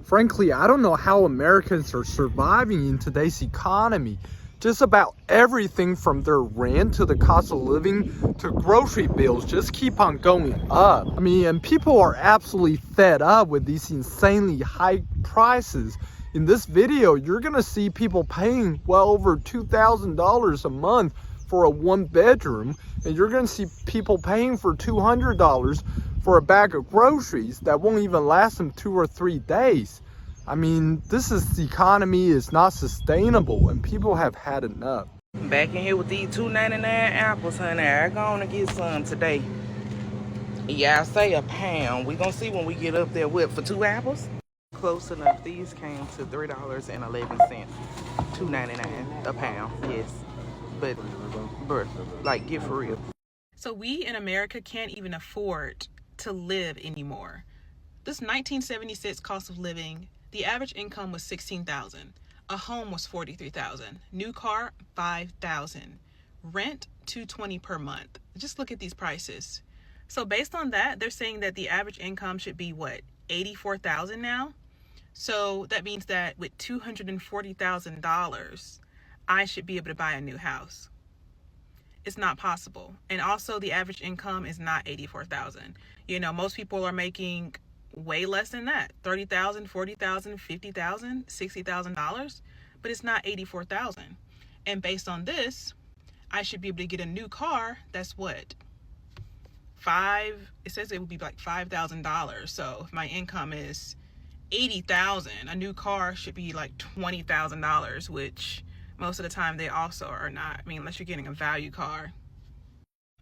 Frankly, I don't know how Americans are surviving in today's economy. Just about everything from their rent to the cost of living to grocery bills just keep on going up. I mean, and people are absolutely fed up with these insanely high prices. In this video, you're gonna see people paying well over $2,000 a month for a one bedroom, and you're gonna see people paying for $200 for a bag of groceries that won't even last them 2 or 3 days. I mean, the economy is not sustainable, and people have had enough. Back in here with these $2.99 apples, honey. I'm gonna get some today. Yeah, I say a pound. We gonna see when we get up there. What, for 2 apples? Close enough. These came to $3.11. $2.99 a pound. Yes, but like, get for real. So we in America can't even afford to live anymore. This 1976 cost of living, the average income was $16,000. A home was $43,000. New car, $5,000. Rent, $220 per month. Just look at these prices. So based on that, they're saying that the average income should be what, $84,000 now? So that means that with $240,000, I should be able to buy a new house. It's not possible. And also the average income is not $84,000. You know, most people are making way less than that. $30,000, $40,000, $50,000, $60,000, but it's not $84,000. And based on this, I should be able to get a new car. That's what? It says it would be like $5,000. So if my income is $80,000, a new car should be like $20,000, which most of the time they also are not. I mean, unless you're getting a value car.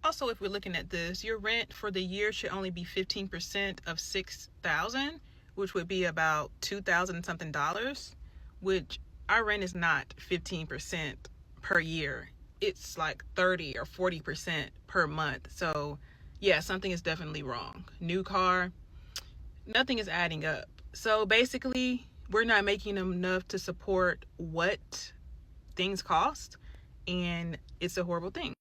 Also, if we're looking at this, your rent for the year should only be 15% of $6,000, which would be about $2,000 something dollars, which our rent is not 15% per year. It's like 30 or 40% per month. So yeah, something is definitely wrong. New car, nothing is adding up. So basically, we're not making enough to support what things cost, and it's a horrible thing.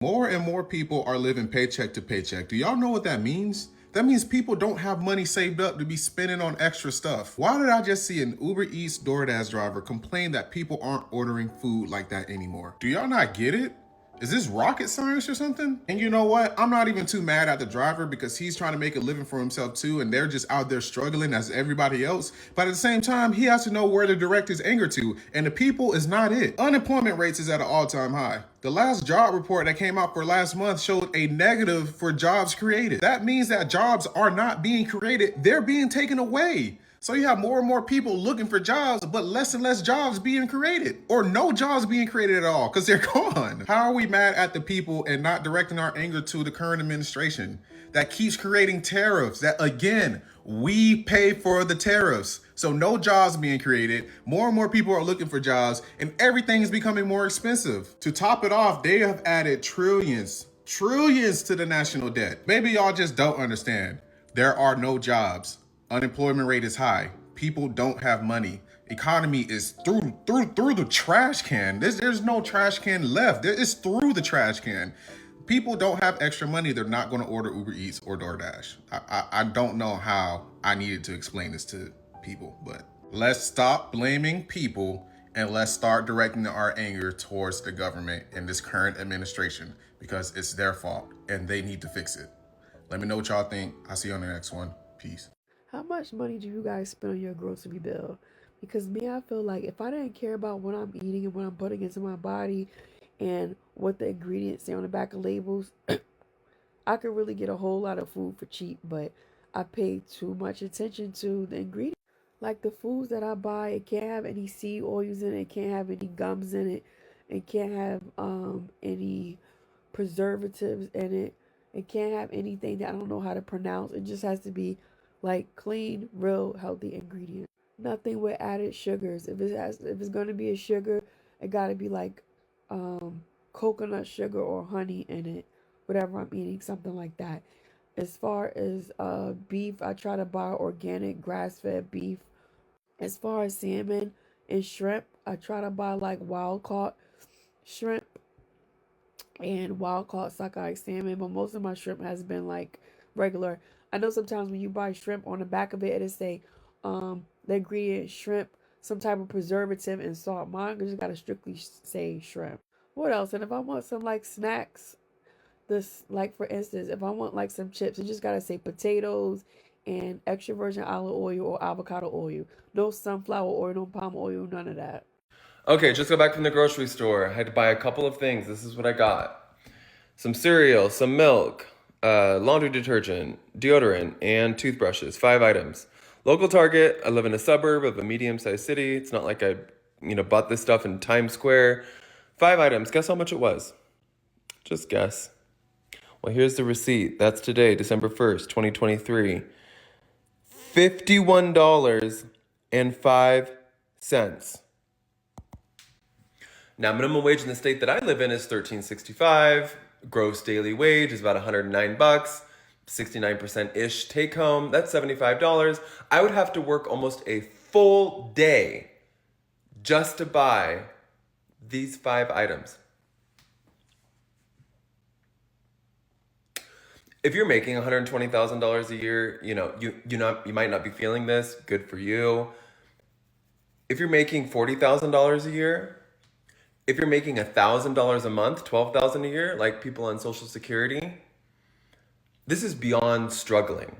More and more people are living paycheck to paycheck. Do y'all know what that means? That means people don't have money saved up to be spending on extra stuff. Why did I just see an Uber Eats DoorDash driver complain that people aren't ordering food like that anymore? Do y'all not get it? Is this rocket science or something? And you know what? I'm not even too mad at the driver because he's trying to make a living for himself too, and they're just out there struggling as everybody else. But at the same time, he has to know where to direct his anger to, and the people is not it. Unemployment rates is at an all-time high. The last job report that came out for last month showed a negative for jobs created. That means that jobs are not being created, they're being taken away. So you have more and more people looking for jobs, but less and less jobs being created, or no jobs being created at all because they're gone. How are we mad at the people and not directing our anger to the current administration that keeps creating tariffs that, again, we pay for the tariffs? So no jobs being created, more and more people are looking for jobs, and everything is becoming more expensive. To top it off, they have added trillions to the national debt. Maybe y'all just don't understand. There are no jobs. Unemployment rate is high. People don't have money. Economy is through the trash can. There's no trash can left. It's through the trash can. People don't have extra money. They're not going to order Uber Eats or DoorDash. I don't know how I needed to explain this to people, but let's stop blaming people And let's start directing our anger towards the government and this current administration because it's their fault and they need to fix it. Let me know what y'all think. I'll see you on the next one. Peace. How much money do you guys spend on your grocery bill? Because me, I feel like if I didn't care about what I'm eating and what I'm putting into my body and what the ingredients say on the back of labels, I could really get a whole lot of food for cheap, but I pay too much attention to the ingredients. Like the foods that I buy, it can't have any seed oils in it, it can't have any gums in it, it can't have any preservatives in it. It can't have anything that I don't know how to pronounce. It just has to be like clean, real, healthy ingredients. Nothing with added sugars. If it's gonna be a sugar, it gotta be like coconut sugar or honey in it. Whatever I'm eating, something like that. As far as beef, I try to buy organic grass-fed beef. As far as salmon and shrimp, I try to buy like wild caught shrimp and wild caught sockeye salmon, but most of my shrimp has been like regular. I know sometimes when you buy shrimp on the back of it, it'll say the ingredient shrimp, some type of preservative and salt. Mine just gotta strictly say shrimp. What else? And if I want some like snacks, this like for instance, if I want like some chips, it just gotta say potatoes and extra virgin olive oil or avocado oil. No sunflower oil, no palm oil, none of that. Okay, just got back from the grocery store. I had to buy a couple of things. This is what I got. Some cereal, some milk, laundry detergent, deodorant, and toothbrushes. 5 items. Local Target. I live in a suburb of a medium-sized city. It's not like I, bought this stuff in Times Square. 5 items. Guess how much it was? Just guess. Well, here's the receipt. That's today, December 1st, 2023. $51.05. Now, minimum wage in the state that I live in is $13.65. Gross daily wage is about $109, 69%-ish take home. That's $75. I would have to work almost a full day just to buy these 5 items. If you're making $120,000 a year, you might not be feeling this. Good for you. If you're making $40,000 a year, if you're making $1,000 a month, $12,000 a year, like people on Social Security, this is beyond struggling.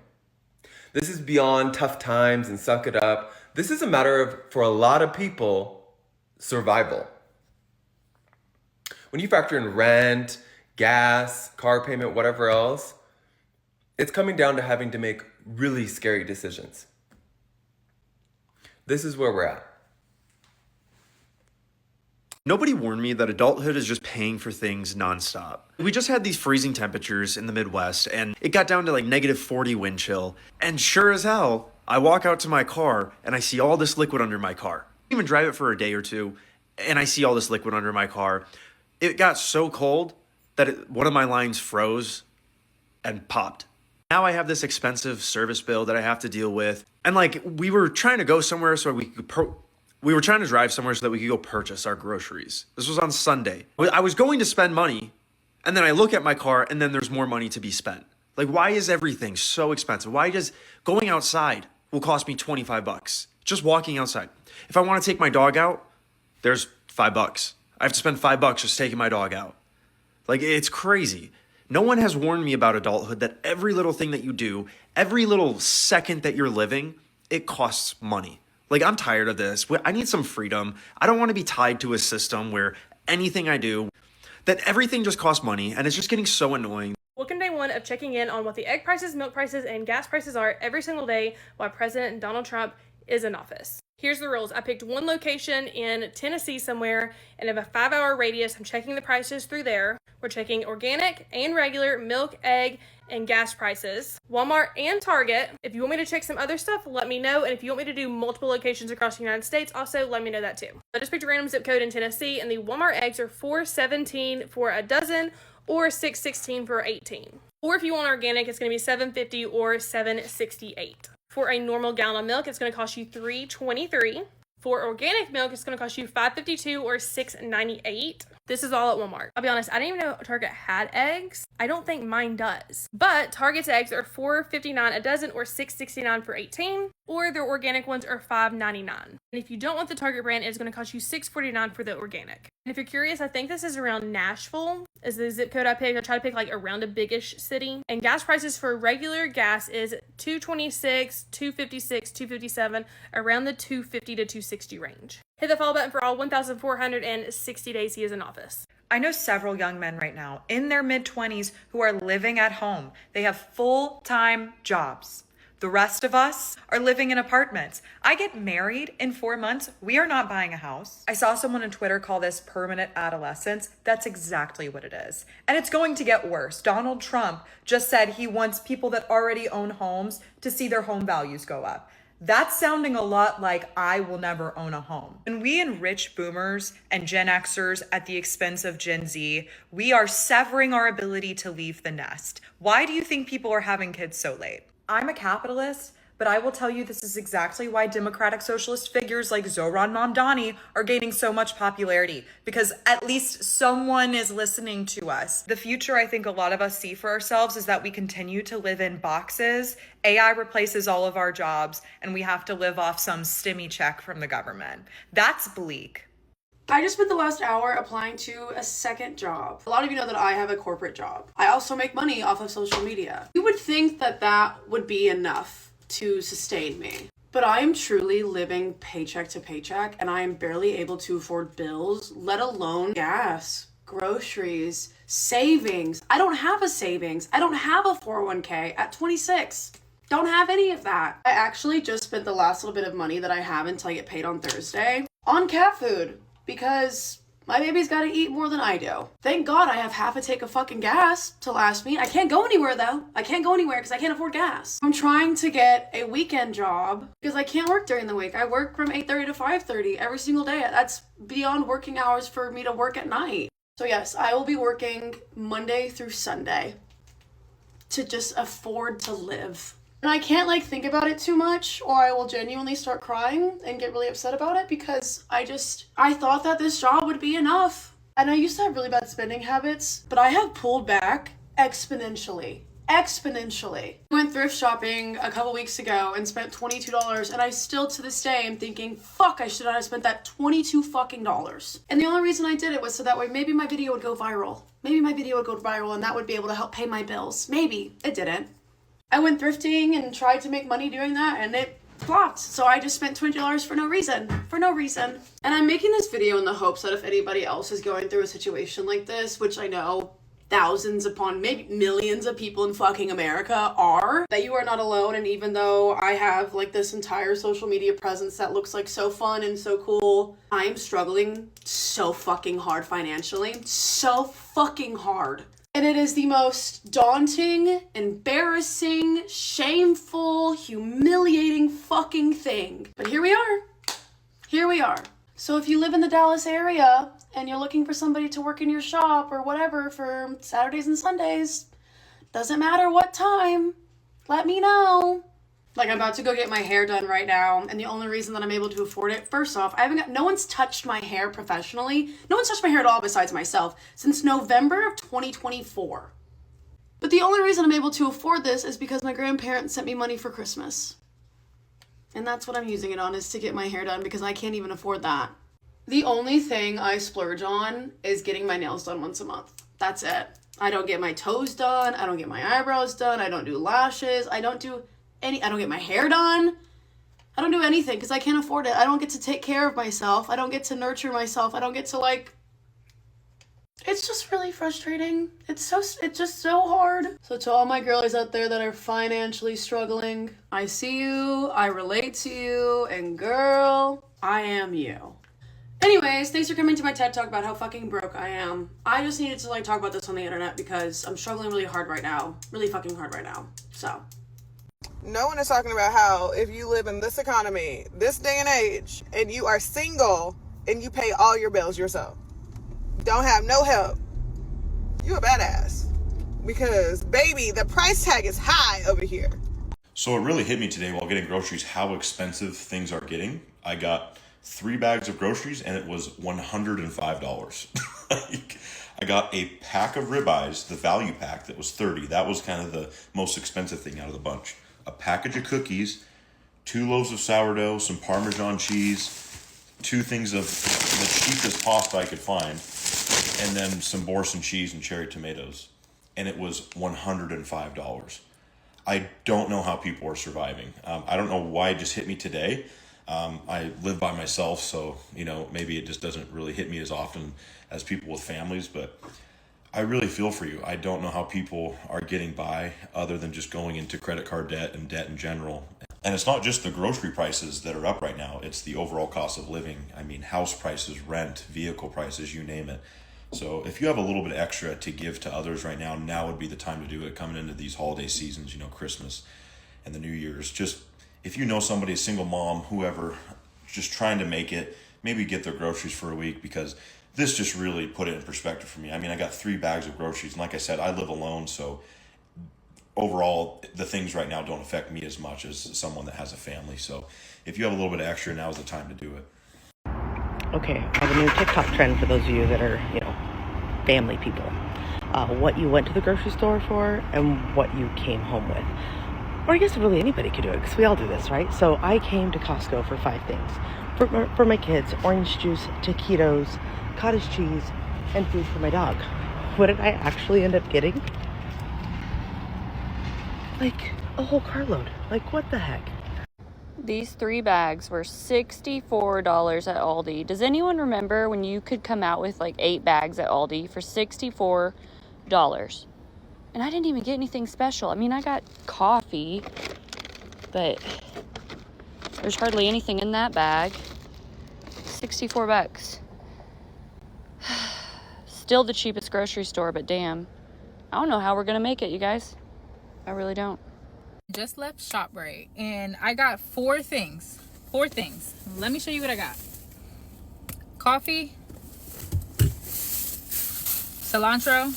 This is beyond tough times and suck it up. This is a matter of, for a lot of people, survival. When you factor in rent, gas, car payment, whatever else, it's coming down to having to make really scary decisions. This is where we're at. Nobody warned me that adulthood is just paying for things nonstop. We just had these freezing temperatures in the Midwest, and it got down to like -40 wind chill. And sure as hell, I walk out to my car and I see all this liquid under my car. I even drive it for a day or two, and I see all this liquid under my car. It got so cold that one of my lines froze and popped. Now I have this expensive service bill that I have to deal with. And like, we were trying to go somewhere so we were trying to drive somewhere so that we could go purchase our groceries. This was on Sunday. I was going to spend money, and then I look at my car, and then there's more money to be spent. Like, why is everything so expensive? Why does going outside will cost me $25? Just walking outside. If I want to take my dog out, there's $5. I have to spend $5 just taking my dog out. Like, it's crazy. No one has warned me about adulthood that every little thing that you do, every little second that you're living, it costs money. Like, I'm tired of this. I need some freedom. I don't want to be tied to a system where anything I do, that everything just costs money, and it's just getting so annoying. Welcome to day one of checking in on what the egg prices, milk prices, and gas prices are every single day while President Donald Trump is in office. Here's the rules. I picked one location in Tennessee somewhere, and in a 5-hour radius, I'm checking the prices through there. We're checking organic and regular milk, egg, and gas prices. Walmart and Target. If you want me to check some other stuff, let me know. And if you want me to do multiple locations across the United States, also let me know that too. I just picked a random zip code in Tennessee, and the Walmart eggs are $4.17 for a dozen or $6.16 for 18. Or if you want organic, it's going to be $7.50 or $7.68. For a normal gallon of milk, it's going to cost you $3.23. For organic milk, it's going to cost you $5.52 or $6.98. This is all at Walmart. I'll be honest, I didn't even know Target had eggs. I don't think mine does. But Target's eggs are $4.59 a dozen or $6.69 for 18, or their organic ones are $5.99. And if you don't want the Target brand, it's going to cost you $6.49 for the organic. And if you're curious, I think this is around Nashville is the zip code I picked. I try to pick like around a biggish city. And gas prices for regular gas is $2.26, $2.56, $2.57, around the $2.50 to $2.60 range. Hit the follow button for all 1,460 days he is in office. I know several young men right now in their mid-20s who are living at home. They have full-time jobs. The rest of us are living in apartments. I get married in 4 months. We are not buying a house. I saw someone on Twitter call this permanent adolescence. That's exactly what it is. And it's going to get worse. Donald Trump just said he wants people that already own homes to see their home values go up. That's sounding a lot like I will never own a home. When we enrich boomers and Gen Xers at the expense of Gen Z, we are severing our ability to leave the nest. Why do you think people are having kids so late? I'm a capitalist, but I will tell you this is exactly why democratic socialist figures like Zohran Mamdani are gaining so much popularity, because at least someone is listening to us. The future I think a lot of us see for ourselves is that we continue to live in boxes, AI replaces all of our jobs, and we have to live off some stimmy check from the government. That's bleak. I just spent the last hour applying to a second job. A lot of you know that I have a corporate job. I also make money off of social media. You would think that that would be enough to sustain me. But I am truly living paycheck to paycheck, and I am barely able to afford bills, let alone gas, groceries, savings. I don't have a savings. I don't have a 401k at 26. Don't have any of that. I actually just spent the last little bit of money that I have until I get paid on Thursday on cat food, because my baby's got to eat more than I do. Thank God I have half a tank of fucking gas to last me. I can't go anywhere though. I can't go anywhere because I can't afford gas. I'm trying to get a weekend job because I can't work during the week. I work from 8:30 to 5:30 every single day. That's beyond working hours for me to work at night. So yes, I will be working Monday through Sunday to just afford to live. And I can't like think about it too much, or I will genuinely start crying and get really upset about it, because I thought that this job would be enough. And I used to have really bad spending habits, but I have pulled back exponentially. I went thrift shopping a couple weeks ago and spent $22, and I still to this day am thinking, fuck, I should not have spent that $22 fucking dollars. And the only reason I did it was so that way maybe my video would go viral. And that would be able to help pay my bills. Maybe. It didn't. I went thrifting and tried to make money doing that, and it flopped. So I just spent $20 for no reason. And I'm making this video in the hopes that if anybody else is going through a situation like this, which I know thousands upon maybe millions of people in fucking America are, that you are not alone. And even though I have like this entire social media presence that looks like so fun and so cool, I am struggling so fucking hard financially. So fucking hard. And it is the most daunting, embarrassing, shameful, humiliating fucking thing. But here we are. So if you live in the Dallas area and you're looking for somebody to work in your shop or whatever for Saturdays and Sundays, doesn't matter what time, let me know. Like, I'm about to go get my hair done right now, and the only reason that I'm able to afford it, first off, no one's touched my hair professionally. No one's touched my hair at all besides myself since November of 2024. But the only reason I'm able to afford this is because my grandparents sent me money for Christmas. And that's what I'm using it on, is to get my hair done, because I can't even afford that. The only thing I splurge on is getting my nails done once a month. That's it. I don't get my toes done. I don't get my eyebrows done. I don't do lashes. I don't get my hair done. I don't do anything because I can't afford it. I don't get to take care of myself. I don't get to nurture myself. I don't get to it's just really frustrating. It's just so hard. So to all my girlies out there that are financially struggling, I see you, I relate to you, and girl, I am you. Anyways, thanks for coming to my TED Talk about how fucking broke I am. I just needed to talk about this on the internet because I'm struggling really hard right now. Really fucking hard right now. So. No one is talking about how if you live in this economy, this day and age, and you are single and you pay all your bills yourself, don't have no help, you a badass. Because, baby, the price tag is high over here. So it really hit me today while getting groceries how expensive things are getting. I got 3 bags of groceries and it was $105. Like, I got a pack of ribeyes, the value pack that was 30. That was kind of the most expensive thing out of the bunch. A package of cookies, 2 loaves of sourdough, some Parmesan cheese, 2 things of the cheapest pasta I could find, and then some Boursin cheese and cherry tomatoes. And it was $105. I don't know how people are surviving. I don't know why it just hit me today. I live by myself, so, maybe it just doesn't really hit me as often as people with families, but I really feel for you. I don't know how people are getting by other than just going into credit card debt and debt in general. And it's not just the grocery prices that are up right now. It's the overall cost of living. I mean, house prices, rent, vehicle prices, you name it. So if you have a little bit extra to give to others right now would be the time to do it, coming into these holiday seasons, Christmas and the New Year's. Just if you know somebody, a single mom, whoever, just trying to make it, maybe get their groceries for a week, because this just really put it in perspective for me. I mean, I got 3 bags of groceries, and like I said, I live alone, so overall, the things right now don't affect me as much as someone that has a family. So if you have a little bit of extra, now's the time to do it. Okay, I have a new TikTok trend for those of you that are, family people. What you went to the grocery store for and what you came home with. Or I guess really anybody could do it, because we all do this, right? So I came to Costco for 5 things. For my kids: orange juice, taquitos, cottage cheese, and food for my dog. What did I actually end up getting? Like a whole carload. Like, what the heck? These 3 bags were $64 at Aldi. Does anyone remember when you could come out with like 8 bags at Aldi for $64? And I didn't even get anything special. I mean, I got coffee, but there's hardly anything in that bag. 64 bucks. Still the cheapest grocery store, but damn. I don't know how we're gonna make it, you guys. I really don't. Just left ShopRite and I got 4 things. Let me show you what I got. Coffee, cilantro,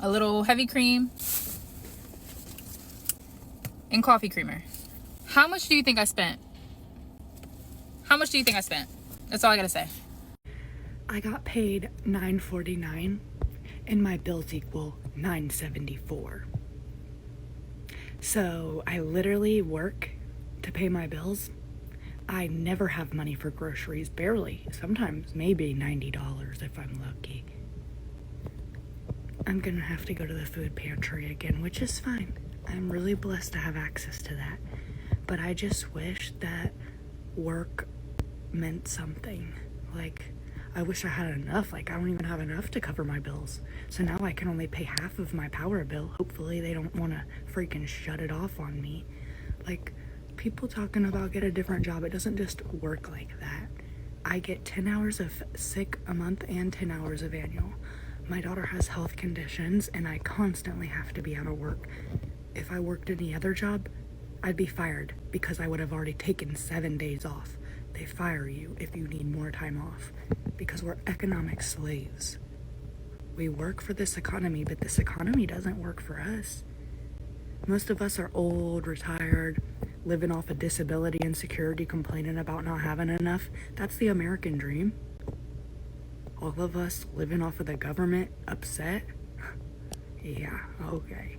a little heavy cream, and coffee creamer. How much do you think I spent? That's all I gotta say. I got paid $9.49 and my bills equal $9.74. So I literally work to pay my bills. I never have money for groceries, barely. Sometimes maybe $90 if I'm lucky. I'm gonna have to go to the food pantry again, which is fine. I'm really blessed to have access to that. But I just wish that work meant something. Like, I wish I had enough. Like, I don't even have enough to cover my bills. So now I can only pay half of my power bill. Hopefully they don't want to freaking shut it off on me. Like, people talking about get a different job, it doesn't just work like that. I get 10 hours of sick a month and 10 hours of annual. My daughter has health conditions and I constantly have to be out of work. If I worked any other job, I'd be fired because I would have already taken 7 days off. They fire you if you need more time off because we're economic slaves. We work for this economy, but this economy doesn't work for us. Most of us are old, retired, living off of disability and security, complaining about not having enough. That's the American dream. All of us living off of the government, upset. Yeah, okay.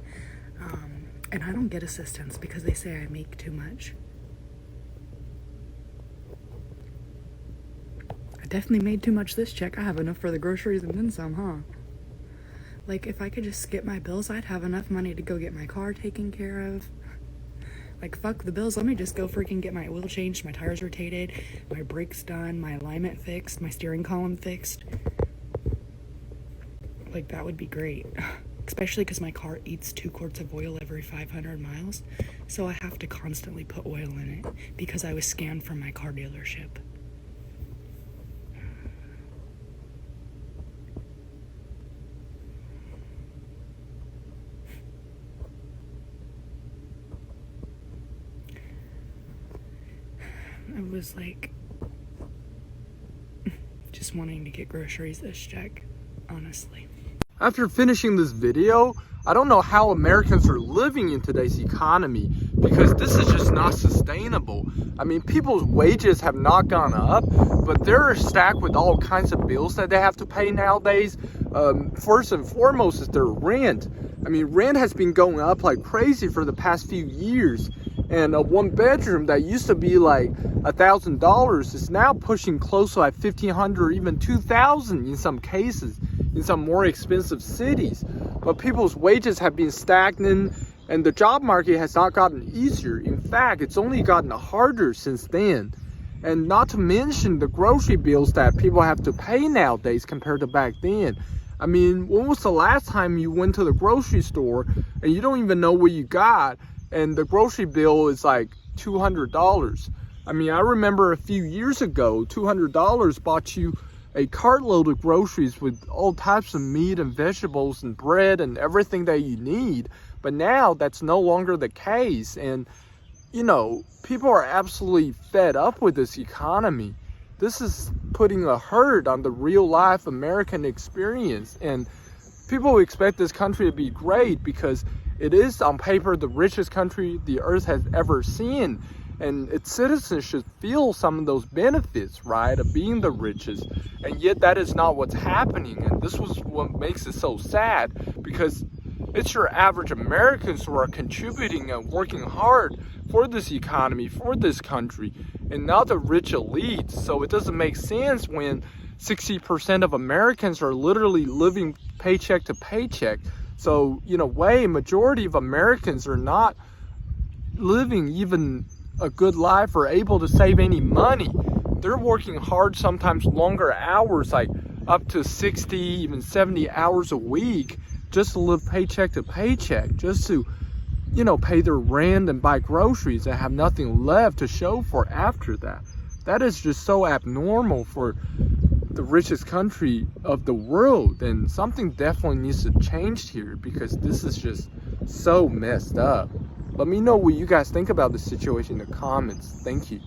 And I don't get assistance because they say I make too much. I definitely made too much this check. I have enough for the groceries and then some, huh? Like, if I could just skip my bills, I'd have enough money to go get my car taken care of. Like, fuck the bills, let me just go freaking get my oil changed, my tires rotated, my brakes done, my alignment fixed, my steering column fixed. Like, that would be great. Especially because my car eats 2 quarts of oil every 500 miles. So I have to constantly put oil in it because I was scanned from my car dealership. I was like, just wanting to get groceries this check, honestly. After finishing this video, I don't know how Americans are living in today's economy. because this is just not sustainable. I mean, people's wages have not gone up, but they're stacked with all kinds of bills that they have to pay nowadays. First and foremost is their rent. I mean, rent has been going up like crazy for the past few years. And a one bedroom that used to be like $1,000 is now pushing close to like $1,500, even $2,000 in some cases, in some more expensive cities. But people's wages have been stagnant, and the job market has not gotten easier. In fact, it's only gotten harder since then. And not to mention the grocery bills that people have to pay nowadays compared to back then. I mean, when was the last time you went to the grocery store and you don't even know what you got, and the grocery bill is like $200? I mean, I remember a few years ago, $200 bought you a cartload of groceries with all types of meat and vegetables and bread and everything that you need. But now that's no longer the case. And, you know, people are absolutely fed up with this economy. This is putting a hurt on the real life American experience. And people expect this country to be great because it is on paper the richest country the earth has ever seen. And its citizens should feel some of those benefits, right, of being the richest. And yet that is not what's happening. And this was what makes it so sad, because it's your average Americans who are contributing and working hard for this economy, for this country, and not the rich elites. So it doesn't make sense when 60% of Americans are literally living paycheck to paycheck. So, in a way, majority of Americans are not living even a good life or able to save any money. They're working hard, sometimes longer hours, like up to 60, even 70 hours a week, just to live paycheck to paycheck, just to, pay their rent and buy groceries and have nothing left to show for after that. That is just so abnormal for the richest country of the world, and something definitely needs to change here, because this is just so messed up. Let me know what you guys think about this situation in the comments. Thank you.